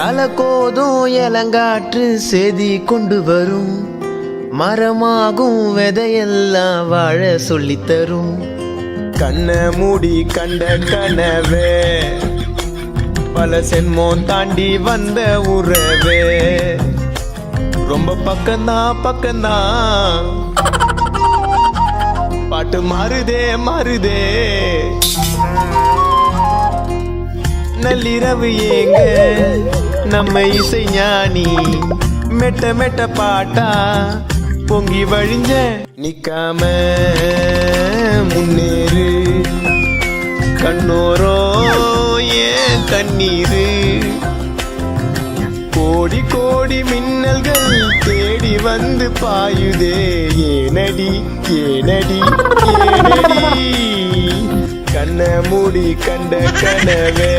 அலக்கோதும் இளங்காற்று செய்தி கொண்டு வரும், மரமாகும் விதையெல்லாம் வாழ சொல்லித்தரும். கண்ணை மூடி கண்ட கனவே பல சென்மோன் தாண்டி வந்த உறவே, ரொம்ப பக்கம்தான் பக்கம்தான், பாட்டு மாறுதே மாறுதே. நள்ளிரவு ஏங்க நம்ம இசை ஞானி, மெட்ட மெட்ட பாட்டா பொங்கி வழிஞ்ச, நிக்காம முன்னேறு கண்ணோரோ ஏன் கண்ணீரு. கோடி கோடி மின்னல்கள் தேடி வந்து பாயுதே, ஏனடி ஏனடி ஏனடி. கண்ணை மூடி கண்ட கனவே